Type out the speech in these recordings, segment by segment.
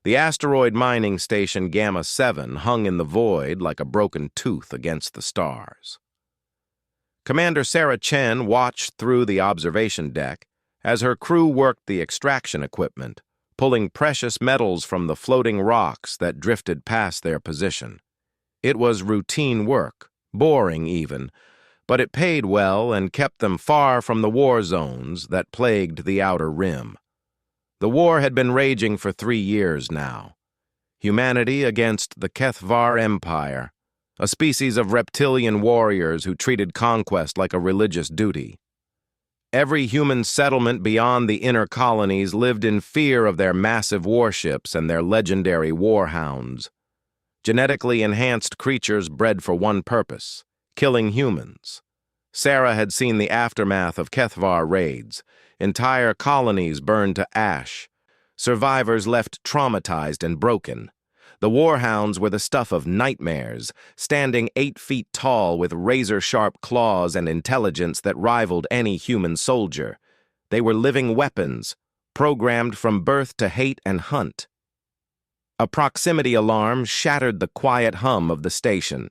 The asteroid mining station Gamma 7 hung in the void like a broken tooth against the stars. Commander Sarah Chen watched through the observation deck as her crew worked the extraction equipment, pulling precious metals from the floating rocks that drifted past their position. It was routine work, boring even, but it paid well and kept them far from the war zones that plagued the outer rim. The war had been raging for 3 years now. Humanity against the Kethvar Empire, a species of reptilian warriors who treated conquest like a religious duty. Every human settlement beyond the inner colonies lived in fear of their massive warships and their legendary war hounds. Genetically enhanced creatures bred for one purpose: killing humans. Sarah had seen the aftermath of Kethvar raids, entire colonies burned to ash, survivors left traumatized and broken. The warhounds were the stuff of nightmares, standing 8 feet tall with razor-sharp claws and intelligence that rivaled any human soldier. They were living weapons, programmed from birth to hate and hunt. A proximity alarm shattered the quiet hum of the station.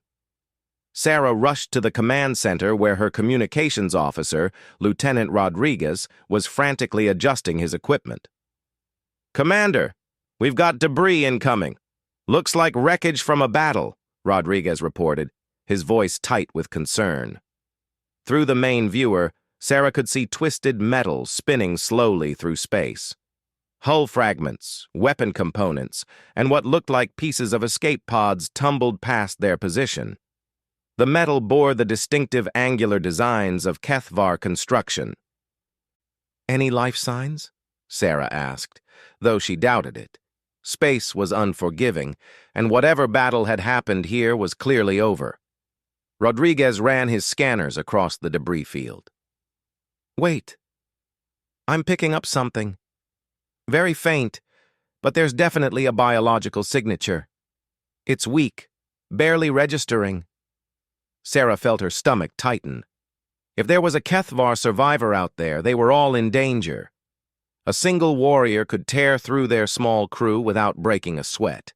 Sarah rushed to the command center where her communications officer, Lieutenant Rodriguez, was frantically adjusting his equipment. "Commander, we've got debris incoming. Looks like wreckage from a battle," Rodriguez reported, his voice tight with concern. Through the main viewer, Sarah could see twisted metal spinning slowly through space. Hull fragments, weapon components, and what looked like pieces of escape pods tumbled past their position. The metal bore the distinctive angular designs of Kethvar construction. "Any life signs?" Sarah asked, though she doubted it. Space was unforgiving, and whatever battle had happened here was clearly over. Rodriguez ran his scanners across the debris field. "Wait. I'm picking up something. Very faint, but there's definitely a biological signature. It's weak, barely registering." Sarah felt her stomach tighten. If there was a Kethvar survivor out there, they were all in danger. A single warrior could tear through their small crew without breaking a sweat.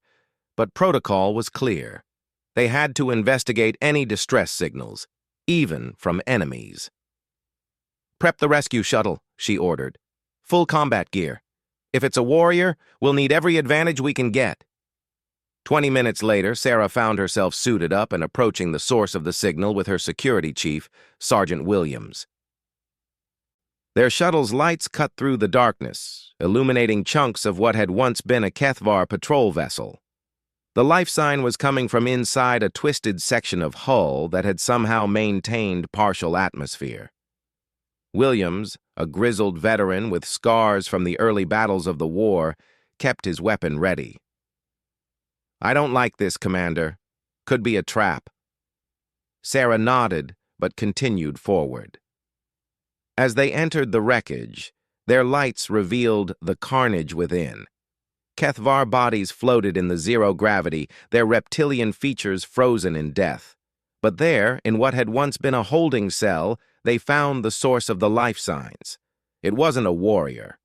But protocol was clear. They had to investigate any distress signals, even from enemies. "Prep the rescue shuttle," she ordered. "Full combat gear. If it's a warrior, we'll need every advantage we can get." 20 minutes later, Sarah found herself suited up and approaching the source of the signal with her security chief, Sergeant Williams. Their shuttle's lights cut through the darkness, illuminating chunks of what had once been a Kethvar patrol vessel. The life sign was coming from inside a twisted section of hull that had somehow maintained partial atmosphere. Williams, a grizzled veteran with scars from the early battles of the war, kept his weapon ready. "I don't like this, Commander. Could be a trap." Sarah nodded, but continued forward. As they entered the wreckage, their lights revealed the carnage within. Kethvar bodies floated in the zero gravity, their reptilian features frozen in death. But there, in what had once been a holding cell, they found the source of the life signs. It wasn't a warrior.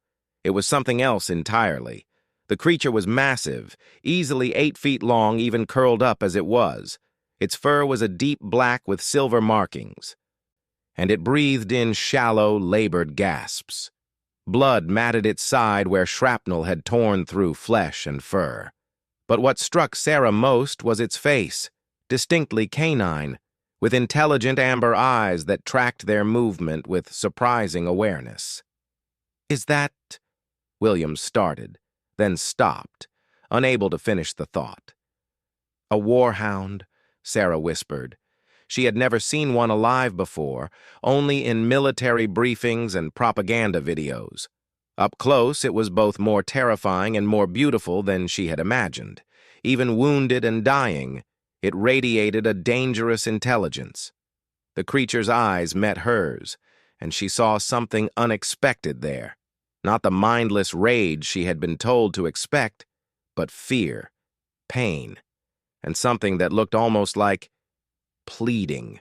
It was something else entirely. The creature was massive, easily 8 feet long, even curled up as it was. Its fur was a deep black with silver markings, and it breathed in shallow, labored gasps. Blood matted its side where shrapnel had torn through flesh and fur. But what struck Sarah most was its face, distinctly canine, with intelligent amber eyes that tracked their movement with surprising awareness. "Is that—" Williams started, then stopped, unable to finish the thought. "A warhound," Sarah whispered. She had never seen one alive before, only in military briefings and propaganda videos. Up close, it was both more terrifying and more beautiful than she had imagined. Even wounded and dying, it radiated a dangerous intelligence. The creature's eyes met hers, and she saw something unexpected there. Not the mindless rage she had been told to expect, but fear, pain, and something that looked almost like pleading.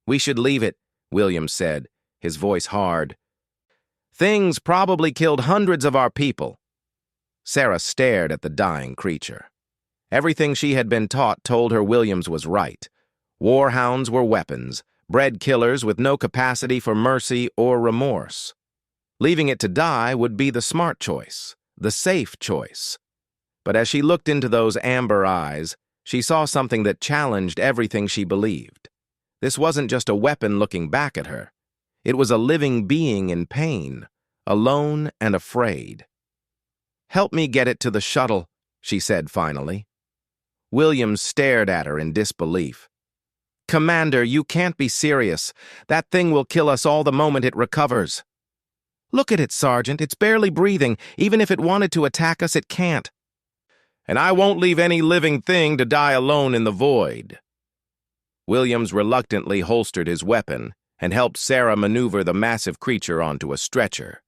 "We should leave it," Williams said, his voice hard. "Things probably killed hundreds of our people." Sarah stared at the dying creature. Everything she had been taught told her Williams was right. Warhounds were weapons, bred killers with no capacity for mercy or remorse. Leaving it to die would be the smart choice, the safe choice. But as she looked into those amber eyes, she saw something that challenged everything she believed. This wasn't just a weapon looking back at her. It was a living being in pain, alone and afraid. "Help me get it to the shuttle," she said finally. Williams stared at her in disbelief. "Commander, you can't be serious. That thing will kill us all the moment it recovers." "Look at it, Sergeant. It's barely breathing. Even if it wanted to attack us, it can't." "And I won't leave any living thing to die alone in the void." Williams reluctantly holstered his weapon and helped Sarah maneuver the massive creature onto a stretcher.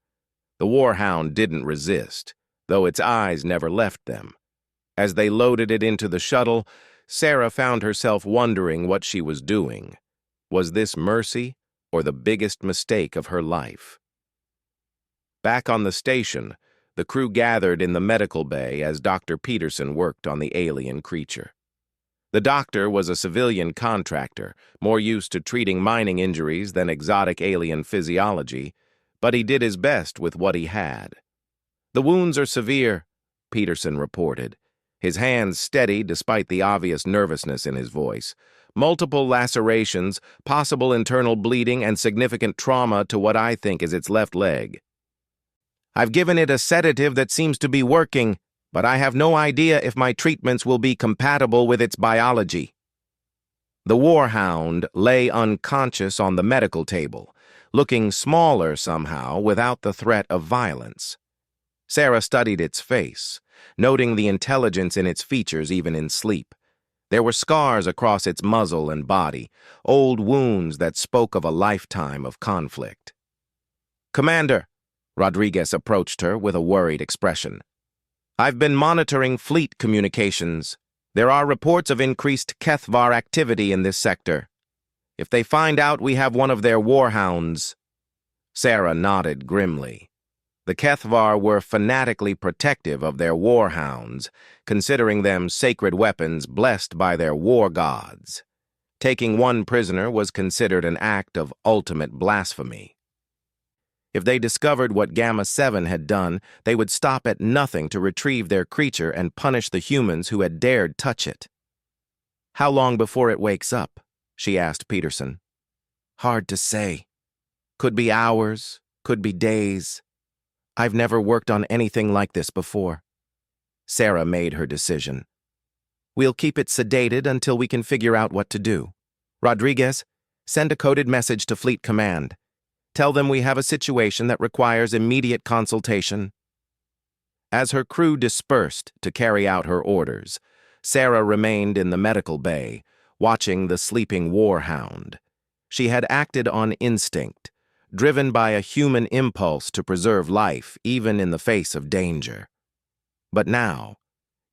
The warhound didn't resist, though its eyes never left them. As they loaded it into the shuttle, Sarah found herself wondering what she was doing. Was this mercy or the biggest mistake of her life? Back on the station, the crew gathered in the medical bay as Dr. Peterson worked on the alien creature. The doctor was a civilian contractor, more used to treating mining injuries than exotic alien physiology, but he did his best with what he had. "The wounds are severe," Peterson reported, his hands steady despite the obvious nervousness in his voice. "Multiple lacerations, possible internal bleeding, and significant trauma to what I think is its left leg. I've given it a sedative that seems to be working, but I have no idea if my treatments will be compatible with its biology." The warhound lay unconscious on the medical table, looking smaller somehow without the threat of violence. Sarah studied its face, noting the intelligence in its features even in sleep. There were scars across its muzzle and body, old wounds that spoke of a lifetime of conflict. "Commander," Rodriguez approached her with a worried expression, "I've been monitoring fleet communications. There are reports of increased Kethvar activity in this sector. If they find out we have one of their warhounds—" Sarah nodded grimly. The Kethvar were fanatically protective of their warhounds, considering them sacred weapons blessed by their war gods. Taking one prisoner was considered an act of ultimate blasphemy. If they discovered what Gamma 7 had done, they would stop at nothing to retrieve their creature and punish the humans who had dared touch it. "How long before it wakes up?" she asked Peterson. "Hard to say. Could be hours, could be days. I've never worked on anything like this before." Sarah made her decision. "We'll keep it sedated until we can figure out what to do. Rodriguez, send a coded message to Fleet Command. Tell them we have a situation that requires immediate consultation." As her crew dispersed to carry out her orders, Sarah remained in the medical bay, watching the sleeping warhound. She had acted on instinct, driven by a human impulse to preserve life even in the face of danger. But now,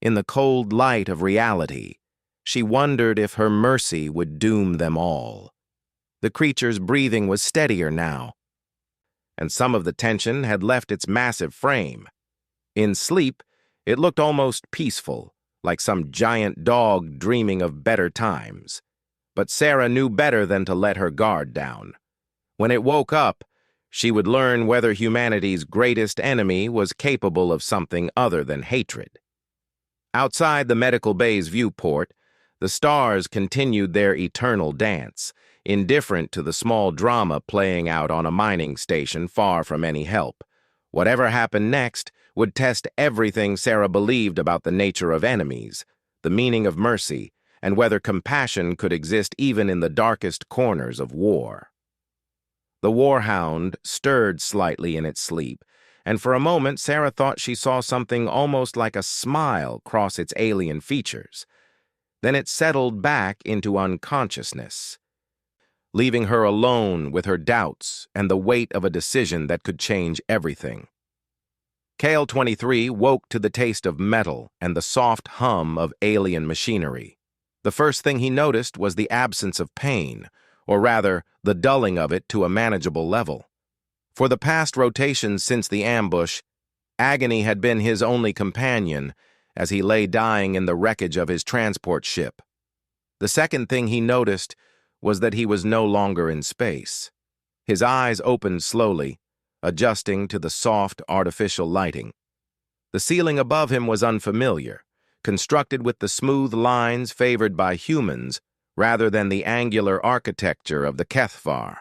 in the cold light of reality, she wondered if her mercy would doom them all. The creature's breathing was steadier now, and some of the tension had left its massive frame. In sleep, it looked almost peaceful, like some giant dog dreaming of better times. But Sarah knew better than to let her guard down. When it woke up, she would learn whether humanity's greatest enemy was capable of something other than hatred. Outside the medical bay's viewport, the stars continued their eternal dance, indifferent to the small drama playing out on a mining station far from any help. Whatever happened next would test everything Sarah believed about the nature of enemies, the meaning of mercy, and whether compassion could exist even in the darkest corners of war. The warhound stirred slightly in its sleep, and for a moment Sarah thought she saw something almost like a smile cross its alien features. Then it settled back into unconsciousness, leaving her alone with her doubts and the weight of a decision that could change everything. KL-23 woke to the taste of metal and the soft hum of alien machinery. The first thing he noticed was the absence of pain, or rather, the dulling of it to a manageable level. For the past rotations since the ambush, Agony had been his only companion as he lay dying in the wreckage of his transport ship. The second thing he noticed was that he was no longer in space. His eyes opened slowly, adjusting to the soft, artificial lighting. The ceiling above him was unfamiliar, constructed with the smooth lines favored by humans rather than the angular architecture of the Kethvar.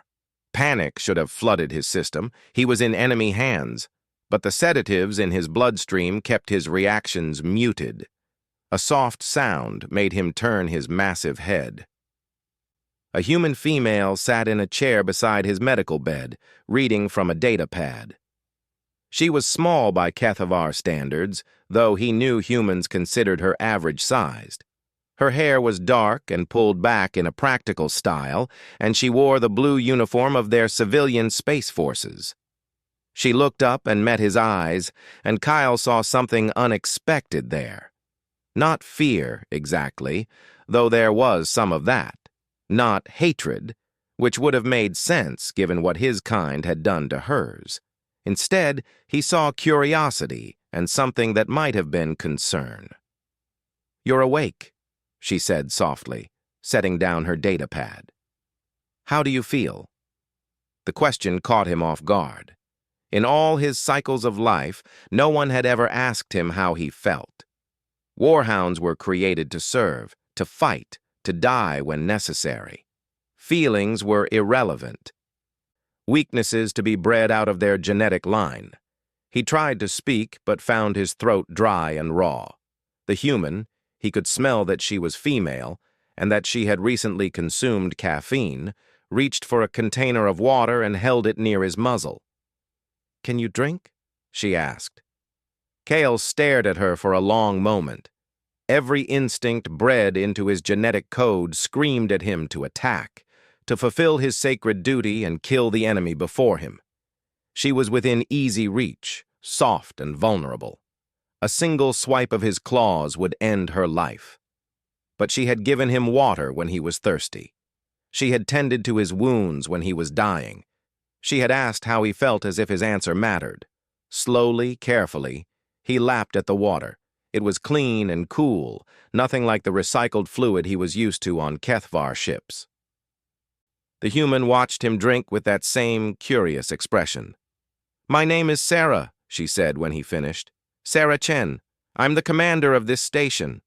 Panic should have flooded his system. He was in enemy hands, but the sedatives in his bloodstream kept his reactions muted. A soft sound made him turn his massive head. A human female sat in a chair beside his medical bed, reading from a data pad. She was small by Kethvar standards, though he knew humans considered her average-sized. Her hair was dark and pulled back in a practical style, and she wore the blue uniform of their civilian space forces. She looked up and met his eyes, and Kyle saw something unexpected there. Not fear, exactly, though there was some of that. Not hatred, which would have made sense given what his kind had done to hers. Instead, he saw curiosity and something that might have been concern. "You're awake," she said softly, setting down her data pad. "How do you feel?" The question caught him off guard. In all his cycles of life, no one had ever asked him how he felt. Warhounds were created to serve, to fight, to die when necessary. Feelings were irrelevant. Weaknesses to be bred out of their genetic line. He tried to speak, but found his throat dry and raw. The human, he could smell that she was female, and that she had recently consumed caffeine, reached for a container of water and held it near his muzzle. "Can you drink?" she asked. Kale stared at her for a long moment. Every instinct bred into his genetic code screamed at him to attack, to fulfill his sacred duty and kill the enemy before him. She was within easy reach, soft and vulnerable. A single swipe of his claws would end her life. But she had given him water when he was thirsty. She had tended to his wounds when he was dying. She had asked how he felt as if his answer mattered. Slowly, carefully, he lapped at the water. It was clean and cool, nothing like the recycled fluid he was used to on Kethvar ships. The human watched him drink with that same curious expression. "My name is Sarah," she said when he finished. "Sarah Chen. I'm the commander of this station."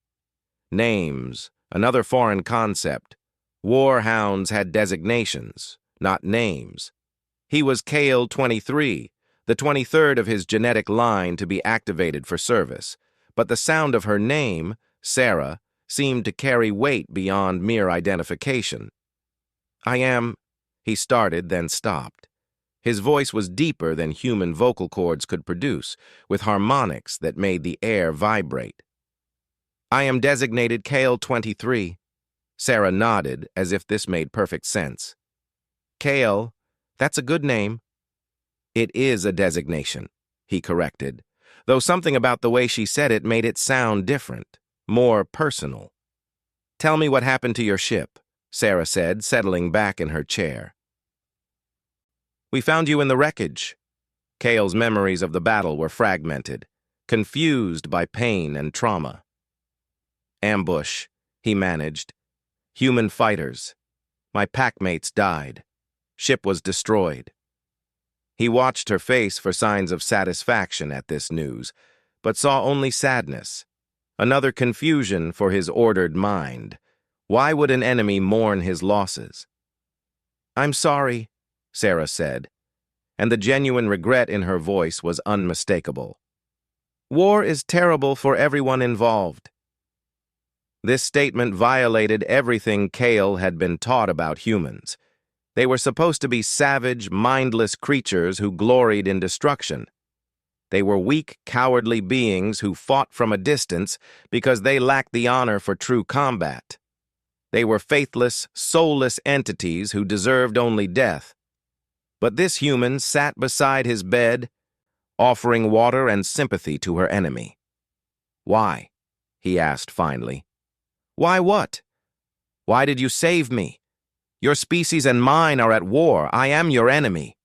Names, another foreign concept. Warhounds had designations, not names. He was Kale 23, the 23rd of his genetic line to be activated for service, but the sound of her name, Sarah, seemed to carry weight beyond mere identification. He started, then stopped. His voice was deeper than human vocal cords could produce, with harmonics that made the air vibrate. "I am designated Kale 23. Sarah nodded, as if this made perfect sense. "Kale, that's a good name." "It is a designation," he corrected, though something about the way she said it made it sound different, more personal. "Tell me what happened to your ship," Sarah said, settling back in her chair. "We found you in the wreckage." Kale's memories of the battle were fragmented, confused by pain and trauma. "Ambush," he managed. "Human fighters. My packmates died. Ship was destroyed." He watched her face for signs of satisfaction at this news, but saw only sadness. Another confusion for his ordered mind. Why would an enemy mourn his losses? "I'm sorry," Sarah said, and the genuine regret in her voice was unmistakable. "War is terrible for everyone involved." This statement violated everything Kale had been taught about humans. They were supposed to be savage, mindless creatures who gloried in destruction. They were weak, cowardly beings who fought from a distance because they lacked the honor for true combat. They were faithless, soulless entities who deserved only death. But this human sat beside his bed, offering water and sympathy to her enemy. "Why?" he asked finally. "Why what? Why did you save me? Your species and mine are at war. I am your enemy."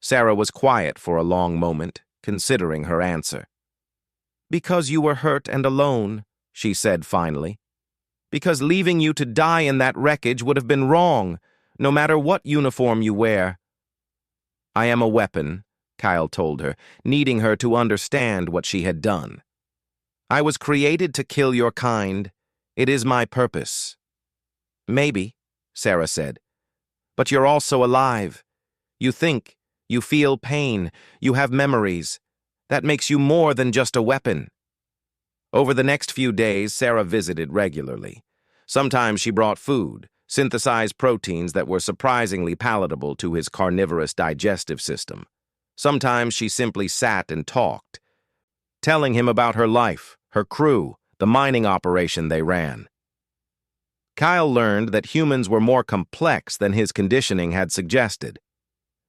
Sarah was quiet for a long moment, considering her answer. "Because you were hurt and alone," she said finally. "Because leaving you to die in that wreckage would have been wrong, no matter what uniform you wear." "I am a weapon," Kyle told her, needing her to understand what she had done. "I was created to kill your kind. It is my purpose." "Maybe," Sarah said. "But you're also alive. You think, you feel pain, you have memories. That makes you more than just a weapon." Over the next few days, Sarah visited regularly. Sometimes she brought food, synthesized proteins that were surprisingly palatable to his carnivorous digestive system. Sometimes she simply sat and talked, telling him about her life, her crew, the mining operation they ran. Kyle learned that humans were more complex than his conditioning had suggested.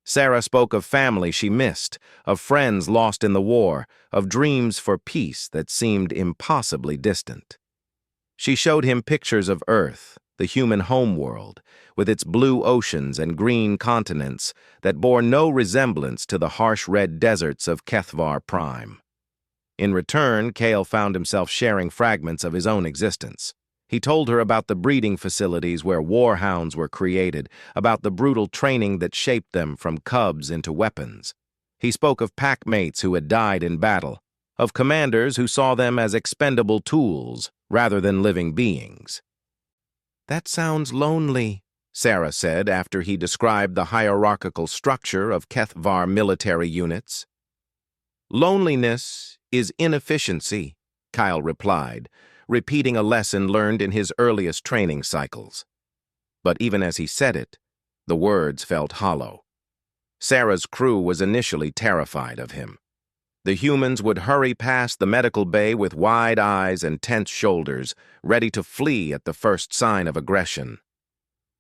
Sarah spoke of family she missed, of friends lost in the war, of dreams for peace that seemed impossibly distant. She showed him pictures of Earth, the human homeworld, with its blue oceans and green continents that bore no resemblance to the harsh red deserts of Kethvar Prime. In return, Kale found himself sharing fragments of his own existence. He told her about the breeding facilities where war hounds were created, about the brutal training that shaped them from cubs into weapons. He spoke of pack mates who had died in battle, of commanders who saw them as expendable tools rather than living beings. "That sounds lonely," Sarah said after he described the hierarchical structure of Kethvar military units. "Loneliness is inefficiency," Kyle replied, repeating a lesson learned in his earliest training cycles. But even as he said it, the words felt hollow. Sarah's crew was initially terrified of him. The humans would hurry past the medical bay with wide eyes and tense shoulders, ready to flee at the first sign of aggression.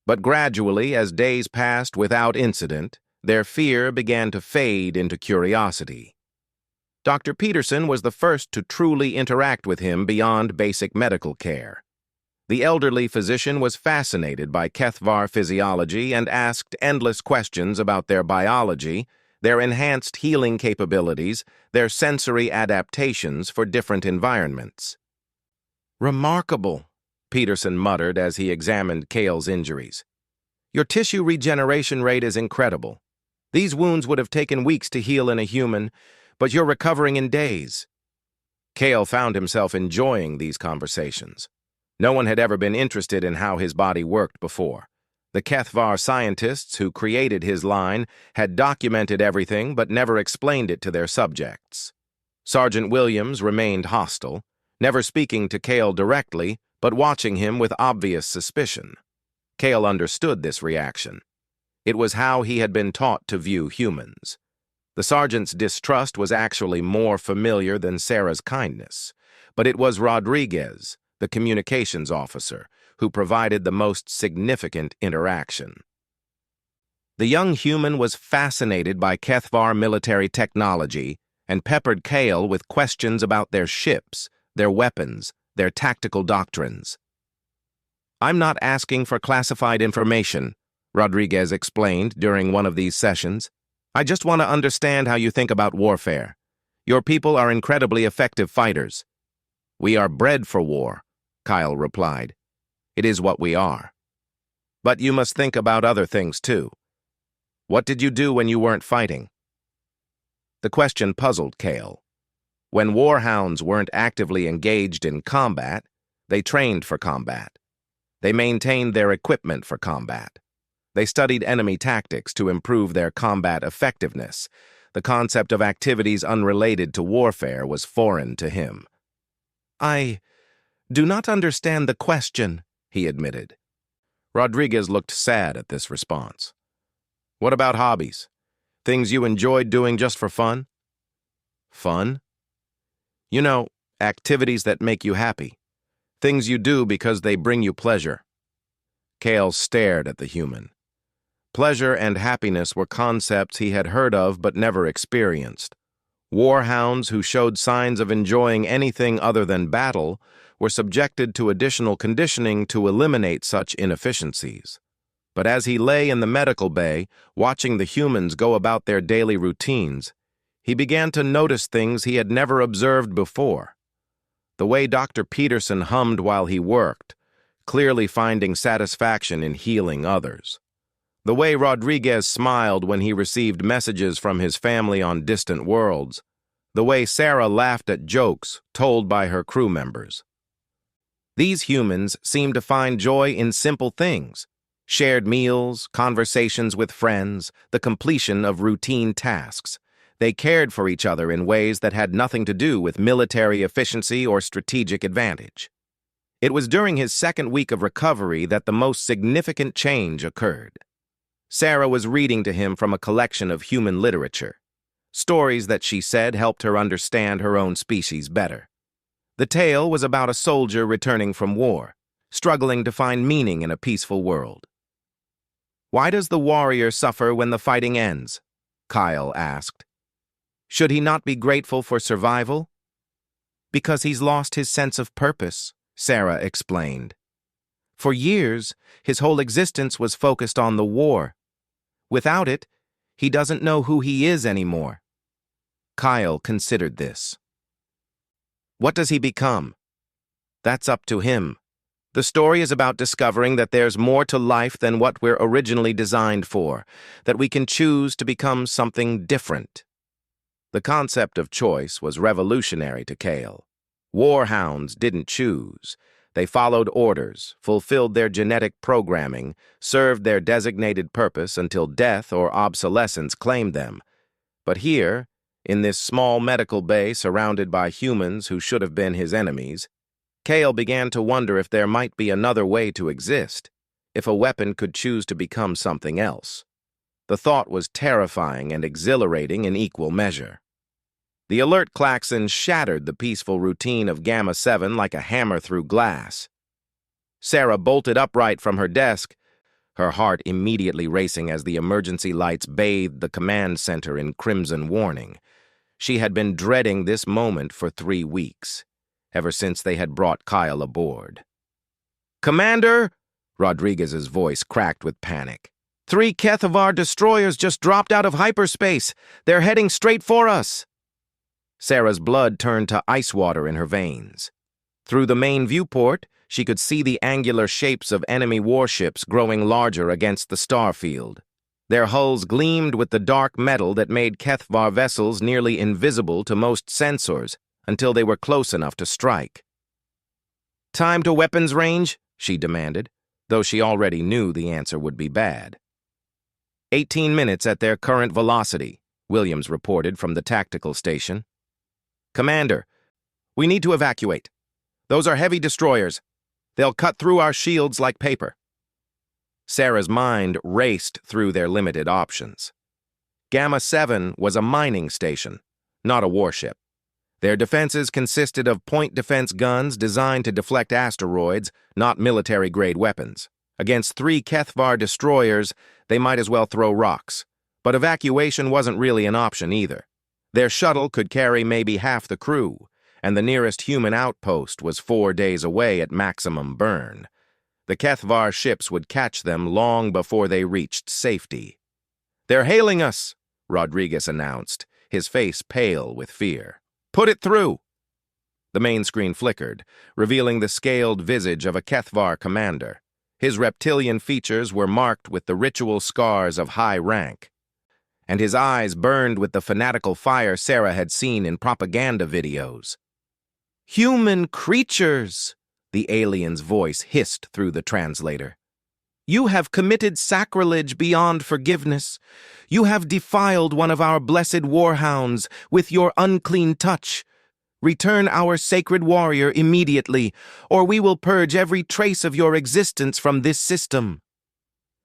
But gradually, as days passed without incident, their fear began to fade into curiosity. Dr. Peterson was the first to truly interact with him beyond basic medical care. The elderly physician was fascinated by Kethvar physiology and asked endless questions about their biology, their enhanced healing capabilities, their sensory adaptations for different environments. "Remarkable," Peterson muttered as he examined Kale's injuries. "Your tissue regeneration rate is incredible. These wounds would have taken weeks to heal in a human, but you're recovering in days." Kale found himself enjoying these conversations. No one had ever been interested in how his body worked before. The Kethvar scientists who created his line had documented everything but never explained it to their subjects. Sergeant Williams remained hostile, never speaking to Kale directly, but watching him with obvious suspicion. Kale understood this reaction. It was how he had been taught to view humans. The sergeant's distrust was actually more familiar than Sarah's kindness, but it was Rodriguez, the communications officer, who provided the most significant interaction. The young human was fascinated by Kethvar military technology and peppered Kale with questions about their ships, their weapons, their tactical doctrines. "I'm not asking for classified information," Rodriguez explained during one of these sessions. "I just want to understand how you think about warfare. Your people are incredibly effective fighters." "We are bred for war," Kyle replied. "It is what we are. But you must think about other things too. What did you do when you weren't fighting?" The question puzzled Kale. When warhounds weren't actively engaged in combat, they trained for combat. They maintained their equipment for combat. They studied enemy tactics to improve their combat effectiveness. The concept of activities unrelated to warfare was foreign to him. "I do not understand the question," he admitted. Rodriguez looked sad at this response. "What about hobbies? Things you enjoyed doing just for fun?" "Fun? You know, activities that make you happy. Things you do because they bring you pleasure." Kale stared at the human. Pleasure and happiness were concepts he had heard of but never experienced. Warhounds who showed signs of enjoying anything other than battle were subjected to additional conditioning to eliminate such inefficiencies. But as he lay in the medical bay, watching the humans go about their daily routines, he began to notice things he had never observed before. The way Dr. Peterson hummed while he worked, clearly finding satisfaction in healing others. The way Rodriguez smiled when he received messages from his family on distant worlds. The way Sarah laughed at jokes told by her crew members. These humans seemed to find joy in simple things: shared meals, conversations with friends, the completion of routine tasks. They cared for each other in ways that had nothing to do with military efficiency or strategic advantage. It was during his second week of recovery that the most significant change occurred. Sarah was reading to him from a collection of human literature, stories that she said helped her understand her own species better. The tale was about a soldier returning from war, struggling to find meaning in a peaceful world. "Why does the warrior suffer when the fighting ends?" Kyle asked. "Should he not be grateful for survival?" "Because he's lost his sense of purpose," Sarah explained. "For years, his whole existence was focused on the war. Without it, he doesn't know who he is anymore." Kyle considered this. "What does he become?" "That's up to him. The story is about discovering that there's more to life than what we're originally designed for, that we can choose to become something different." The concept of choice was revolutionary to Kale. Warhounds didn't choose. They followed orders, fulfilled their genetic programming, served their designated purpose until death or obsolescence claimed them. But here, in this small medical bay surrounded by humans who should have been his enemies, Kale began to wonder if there might be another way to exist, if a weapon could choose to become something else. The thought was terrifying and exhilarating in equal measure. The alert klaxon shattered the peaceful routine of Gamma 7 like a hammer through glass. Sarah bolted upright from her desk, her heart immediately racing as the emergency lights bathed the command center in crimson warning. She had been dreading this moment for 3 weeks, ever since they had brought Kyle aboard. "Commander!" Rodriguez's voice cracked with panic. "3 HFY destroyers just dropped out of hyperspace. They're heading straight for us." Sarah's blood turned to ice water in her veins. Through the main viewport, she could see the angular shapes of enemy warships growing larger against the star field. Their hulls gleamed with the dark metal that made HFY vessels nearly invisible to most sensors until they were close enough to strike. "Time to weapons range?" she demanded, though she already knew the answer would be bad. 18 minutes at their current velocity, Williams reported from the tactical station. "Commander, we need to evacuate. Those are heavy destroyers. They'll cut through our shields like paper." Sarah's mind raced through their limited options. Gamma 7 was a mining station, not a warship. Their defenses consisted of point defense guns designed to deflect asteroids, not military-grade weapons. Against 3 HFY destroyers, they might as well throw rocks. But evacuation wasn't really an option either. Their shuttle could carry maybe half the crew, and the nearest human outpost was 4 days away at maximum burn. The HFY ships would catch them long before they reached safety. "They're hailing us," Rodriguez announced, his face pale with fear. "Put it through." The main screen flickered, revealing the scaled visage of a HFY commander. His reptilian features were marked with the ritual scars of high rank, and his eyes burned with the fanatical fire Sarah had seen in propaganda videos. "Human creatures," the alien's voice hissed through the translator. "You have committed sacrilege beyond forgiveness. You have defiled one of our blessed warhounds with your unclean touch. Return our sacred warrior immediately, or we will purge every trace of your existence from this system."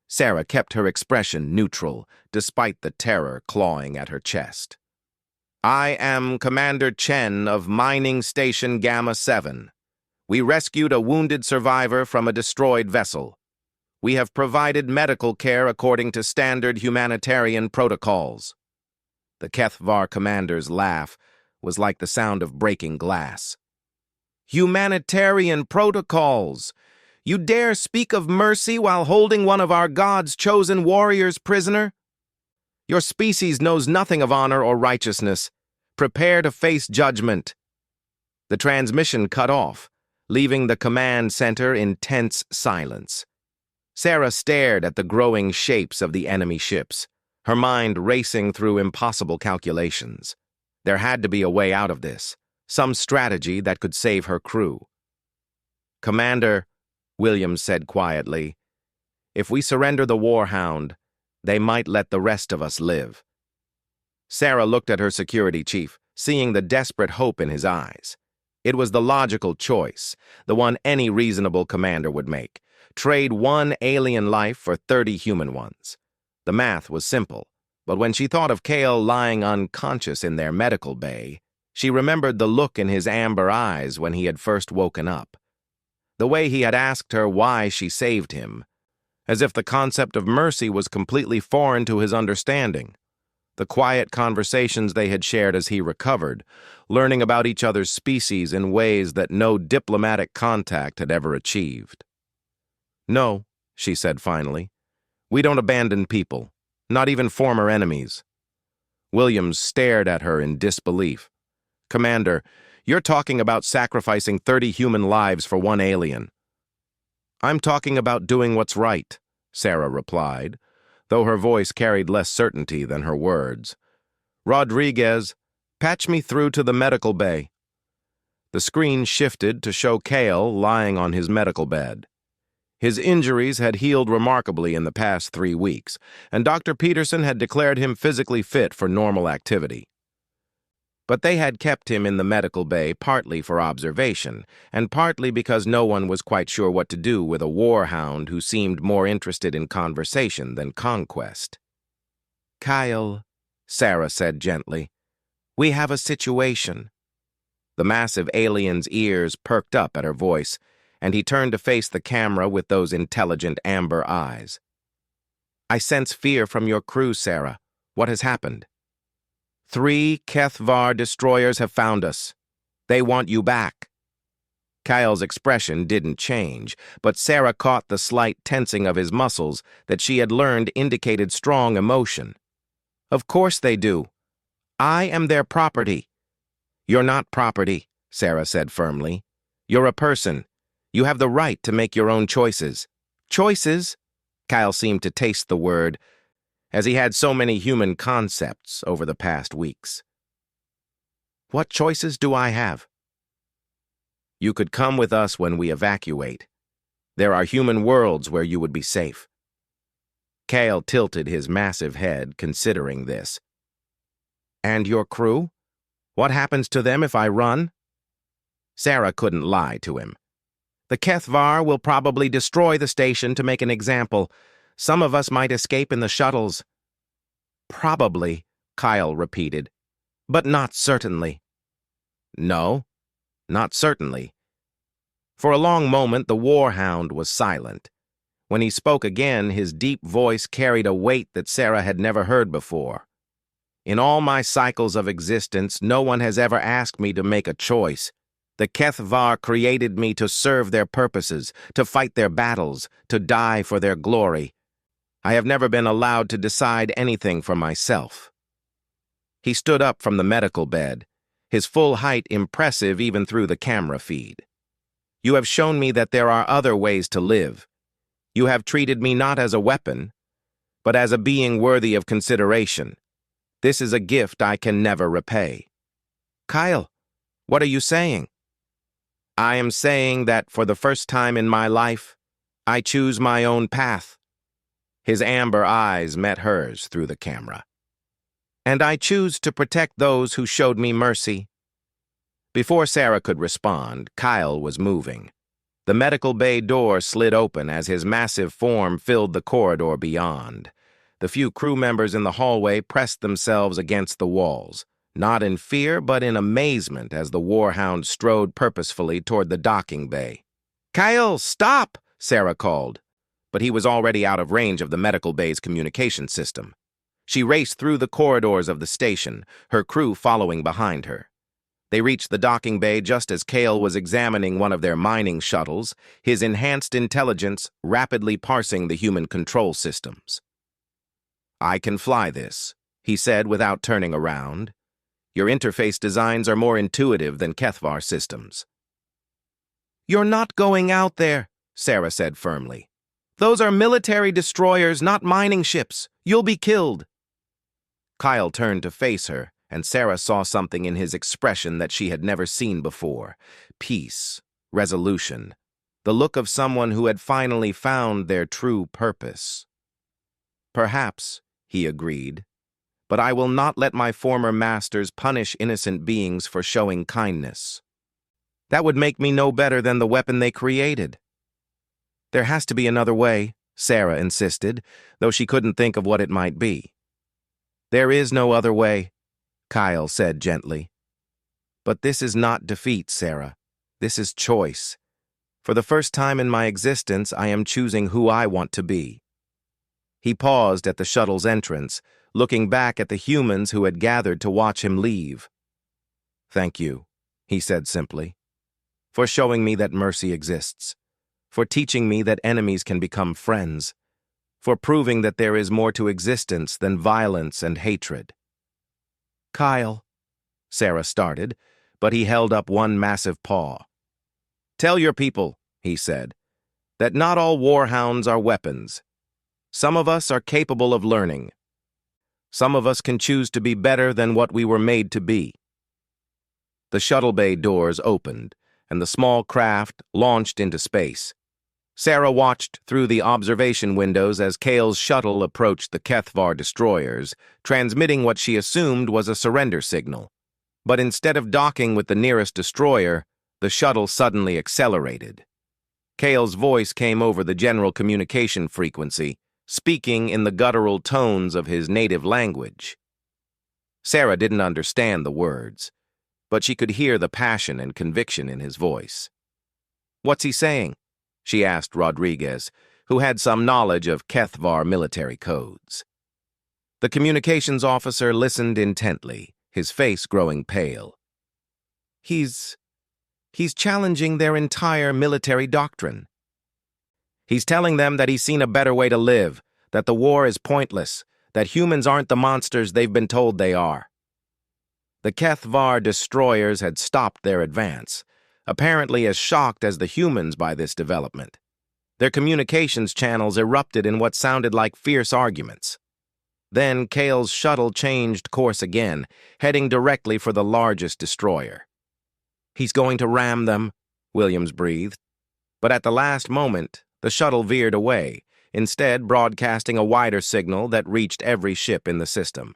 Sarah kept her expression neutral, despite the terror clawing at her chest. "I am Commander Chen of Mining Station Gamma 7. We rescued a wounded survivor from a destroyed vessel. We have provided medical care according to standard humanitarian protocols." The HFY commander's laugh was like the sound of breaking glass. "Humanitarian protocols? You dare speak of mercy while holding one of our God's chosen warriors prisoner? Your species knows nothing of honor or righteousness. Prepare to face judgment. The transmission cut off, leaving the command center in tense silence. Sarah stared at the growing shapes of the enemy ships, her mind racing through impossible calculations. There had to be a way out of this, some strategy that could save her crew. "Commander," Williams said quietly, "if we surrender the War Hound, they might let the rest of us live." Sarah looked at her security chief, seeing the desperate hope in his eyes. It was the logical choice, the one any reasonable commander would make. Trade one alien life for 30 human ones. The math was simple, but when she thought of Kale lying unconscious in their medical bay, she remembered the look in his amber eyes when he had first woken up. The way he had asked her why she saved him, as if the concept of mercy was completely foreign to his understanding. The quiet conversations they had shared as he recovered, learning about each other's species in ways that no diplomatic contact had ever achieved. "No," she said finally. "We don't abandon people, not even former enemies." Williams stared at her in disbelief. "Commander, you're talking about sacrificing 30 human lives for one alien." "I'm talking about doing what's right," Sarah replied, though her voice carried less certainty than her words. "Rodriguez, patch me through to the medical bay." The screen shifted to show Kale lying on his medical bed. His injuries had healed remarkably in the past 3 weeks, and Dr. Peterson had declared him physically fit for normal activity. But they had kept him in the medical bay partly for observation, and partly because no one was quite sure what to do with a war hound who seemed more interested in conversation than conquest. "Kyle," Sarah said gently, "we have a situation." The massive alien's ears perked up at her voice, and he turned to face the camera with those intelligent amber eyes. "I sense fear from your crew, Sarah. What has happened?" 3 HFY destroyers have found us. They want you back." Kyle's expression didn't change, but Sarah caught the slight tensing of his muscles that she had learned indicated strong emotion. "Of course they do. I am their property." "You're not property," Sarah said firmly. "You're a person. You have the right to make your own choices." "Choices?" Kyle seemed to taste the word, as he had so many human concepts over the past weeks. "What choices do I have?" "You could come with us when we evacuate. There are human worlds where you would be safe." Kale tilted his massive head, considering this. "And your crew? What happens to them if I run?" Sarah couldn't lie to him. "The HFY will probably destroy the station to make an example. Some of us might escape in the shuttles." "Probably," Kyle repeated, "but not certainly." "No, not certainly." For a long moment, the War Hound was silent. When he spoke again, his deep voice carried a weight that Sarah had never heard before. "In all my cycles of existence, no one has ever asked me to make a choice. The HFY created me to serve their purposes, to fight their battles, to die for their glory. I have never been allowed to decide anything for myself." He stood up from the medical bed, his full height impressive even through the camera feed. "You have shown me that there are other ways to live. You have treated me not as a weapon, but as a being worthy of consideration. This is a gift I can never repay." "Kyle, what are you saying?" "I am saying that for the first time in my life, I choose my own path." His amber eyes met hers through the camera. "And I choose to protect those who showed me mercy." Before Sarah could respond, Kyle was moving. The medical bay door slid open as his massive form filled the corridor beyond. The few crew members in the hallway pressed themselves against the walls, not in fear but in amazement as the War Hound strode purposefully toward the docking bay. "Kyle, stop!" Sarah called, but he was already out of range of the medical bay's communication system. She raced through the corridors of the station, her crew following behind her. They reached the docking bay just as Kale was examining one of their mining shuttles, his enhanced intelligence rapidly parsing the human control systems. "I can fly this," he said without turning around. Your interface designs are more intuitive than Kethvar systems. You're not going out there, Sarah said firmly. Those are military destroyers, not mining ships. You'll be killed. Kyle turned to face her, and Sarah saw something in his expression that she had never seen before. Peace, resolution, the look of someone who had finally found their true purpose. Perhaps, he agreed, but I will not let my former masters punish innocent beings for showing kindness. That would make me no better than the weapon they created. There has to be another way, Sarah insisted, though she couldn't think of what it might be. There is no other way, Kyle said gently. But this is not defeat, Sarah. This is choice. For the first time in my existence, I am choosing who I want to be. He paused at the shuttle's entrance, looking back at the humans who had gathered to watch him leave. Thank you, he said simply, for showing me that mercy exists, for teaching me that enemies can become friends, for proving that there is more to existence than violence and hatred. Kyle, Sarah started, but he held up one massive paw. Tell your people, he said, that not all warhounds are weapons. Some of us are capable of learning. Some of us can choose to be better than what we were made to be. The shuttle bay doors opened, and the small craft launched into space. Sarah watched through the observation windows as Kale's shuttle approached the Kethvar destroyers, transmitting what she assumed was a surrender signal. But instead of docking with the nearest destroyer, the shuttle suddenly accelerated. Kale's voice came over the general communication frequency, speaking in the guttural tones of his native language. Sarah didn't understand the words, but she could hear the passion and conviction in his voice. What's he saying? She asked Rodriguez, who had some knowledge of Kethvar military codes. The communications officer listened intently, his face growing pale. He's challenging their entire military doctrine. He's telling them that he's seen a better way to live, that the war is pointless, that humans aren't the monsters they've been told they are. The Kethvar destroyers had stopped their advance, apparently as shocked as the humans by this development. Their communications channels erupted in what sounded like fierce arguments. Then Kale's shuttle changed course again, heading directly for the largest destroyer. He's going to ram them, Williams breathed. But at the last moment, the shuttle veered away, instead broadcasting a wider signal that reached every ship in the system.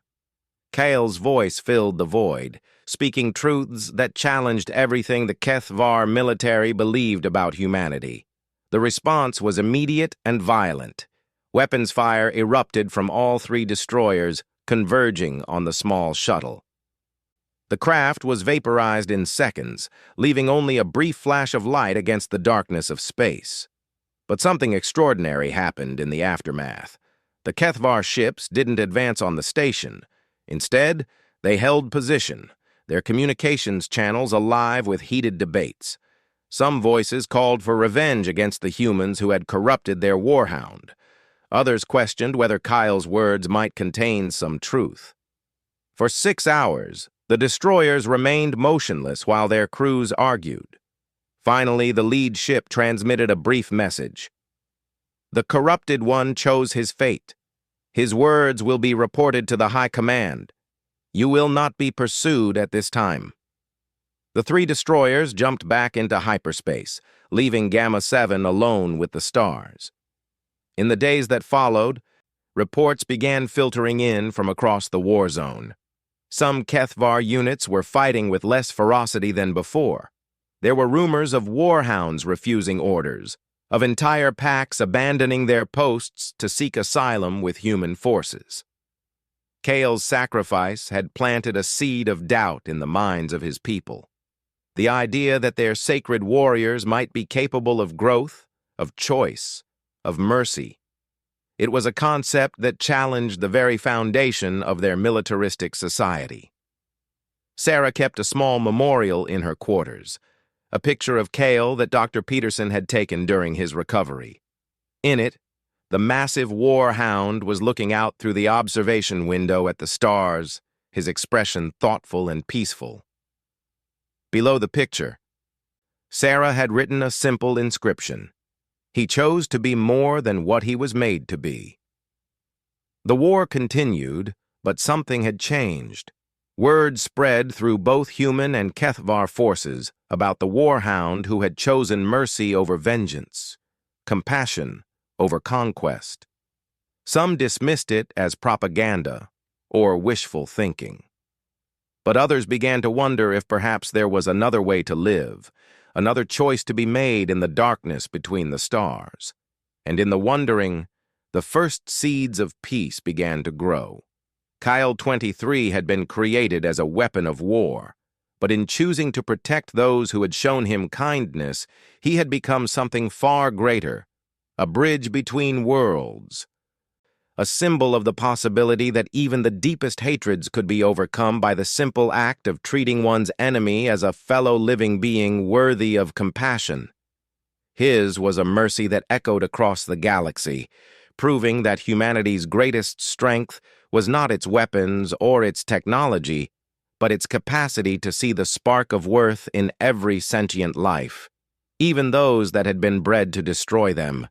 Kale's voice filled the void, speaking truths that challenged everything the Kethvar military believed about humanity. The response was immediate and violent. Weapons fire erupted from all three destroyers, converging on the small shuttle. The craft was vaporized in seconds, leaving only a brief flash of light against the darkness of space. But something extraordinary happened in the aftermath. The Kethvar ships didn't advance on the station. Instead, they held position, their communications channels alive with heated debates. Some voices called for revenge against the humans who had corrupted their warhound. Others questioned whether Kyle's words might contain some truth. For 6 hours, the destroyers remained motionless while their crews argued. Finally, the lead ship transmitted a brief message. The corrupted one chose his fate. His words will be reported to the High Command. You will not be pursued at this time. The three destroyers jumped back into hyperspace, leaving Gamma 7 alone with the stars. In the days that followed, reports began filtering in from across the war zone. Some Kethvar units were fighting with less ferocity than before. There were rumors of warhounds refusing orders, of entire packs abandoning their posts to seek asylum with human forces. Kale's sacrifice had planted a seed of doubt in the minds of his people. The idea that their sacred warriors might be capable of growth, of choice, of mercy. It was a concept that challenged the very foundation of their militaristic society. Sarah kept a small memorial in her quarters, a picture of Kale that Dr. Peterson had taken during his recovery. In it, the massive war hound was looking out through the observation window at the stars, his expression thoughtful and peaceful. Below the picture, Sarah had written a simple inscription. He chose to be more than what he was made to be. The war continued, but something had changed. Word spread through both human and Kethvar forces about the war hound who had chosen mercy over vengeance, compassion over conquest. Some dismissed it as propaganda or wishful thinking. But others began to wonder if perhaps there was another way to live, another choice to be made in the darkness between the stars. And in the wondering, the first seeds of peace began to grow. Kyle 23 had been created as a weapon of war, but in choosing to protect those who had shown him kindness, he had become something far greater, a bridge between worlds, a symbol of the possibility that even the deepest hatreds could be overcome by the simple act of treating one's enemy as a fellow living being worthy of compassion. His was a mercy that echoed across the galaxy, proving that humanity's greatest strength was not its weapons or its technology, but its capacity to see the spark of worth in every sentient life, even those that had been bred to destroy them.